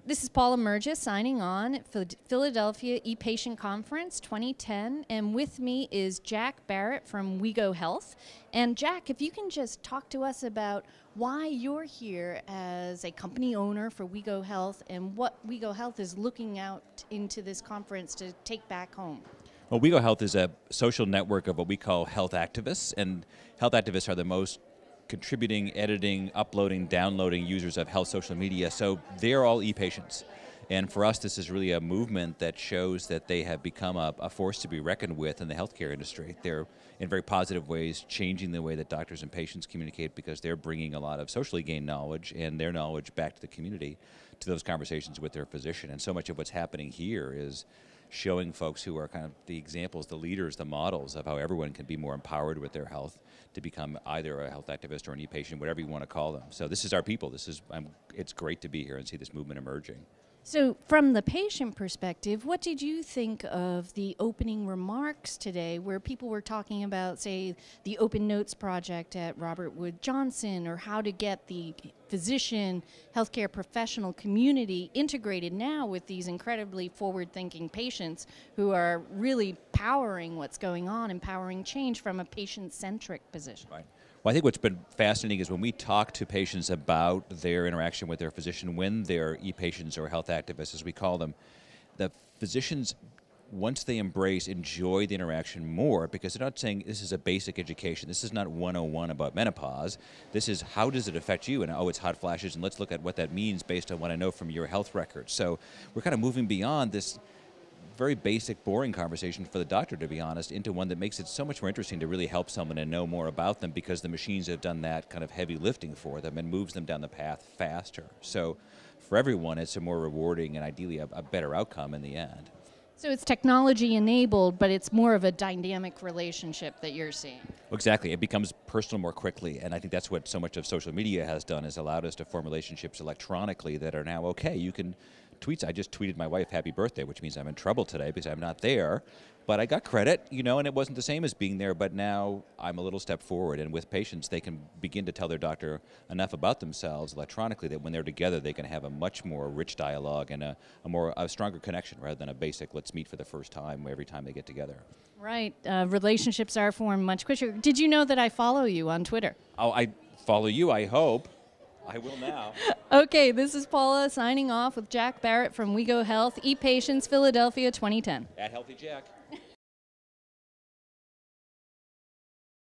This is Paula Mergis signing on at Philadelphia ePatient Conference 2010, and with me is Jack Barrette from Wego Health. And Jack, if you can just talk to us about why you're here as a company owner for Wego Health and what Wego Health is looking out into this conference to take back home. Well, Wego Health is a social network of what we call health activists, and health activists are the most contributing, editing, uploading, downloading users of health social media, so they're all e-patients. And for us, this is really a movement that shows that they have become a force to be reckoned with in the healthcare industry. They're, in very positive ways, changing the way that doctors and patients communicate because they're bringing a lot of socially gained knowledge and their knowledge back to the community, to those conversations with their physician. And so much of what's happening here is showing folks who are kind of the examples, the leaders, the models of how everyone can be more empowered with their health to become either a health activist or an e-patient, whatever you want to call them. So this is our people. It's great to be here and see this movement emerging. So from the patient perspective, what did you think of the opening remarks today where people were talking about, say, the Open Notes project at Robert Wood Johnson, or how to get the physician, healthcare professional community integrated now with these incredibly forward-thinking patients who are really powering what's going on, empowering change from a patient-centric position? Right. Well, I think what's been fascinating is when we talk to patients about their interaction with their physician, when they're e-patients or health activists, as we call them, the physicians, once they enjoy the interaction more, because they're not saying this is a basic education. This is not 101 about menopause. This is how does it affect you? And oh, it's hot flashes, and let's look at what that means based on what I know from your health records. So we're kind of moving beyond this very basic, boring conversation for the doctor, to be honest, into one that makes it so much more interesting to really help someone and know more about them, because the machines have done that kind of heavy lifting for them and moves them down the path faster. So for everyone, it's a more rewarding and ideally a better outcome in the end. So it's technology enabled, but it's more of a dynamic relationship that you're seeing. Well, exactly. It becomes personal more quickly, and I think that's what so much of social media has done, is allowed us to form relationships electronically that are now okay. You can tweets. I just tweeted my wife happy birthday, which means I'm in trouble today because I'm not there. But I got credit, you know, and it wasn't the same as being there, but now I'm a little step forward. And with patients, they can begin to tell their doctor enough about themselves electronically that when they're together, they can have a much more rich dialogue and a stronger connection rather than a basic let's meet for the first time every time they get together. Right. Relationships are formed much quicker. Did you know that I follow you on Twitter? Oh, I follow you, I hope. I will now. Okay, this is Paula signing off with Jack Barrette from Wego Health, ePatients, Philadelphia 2010. At Healthy Jack.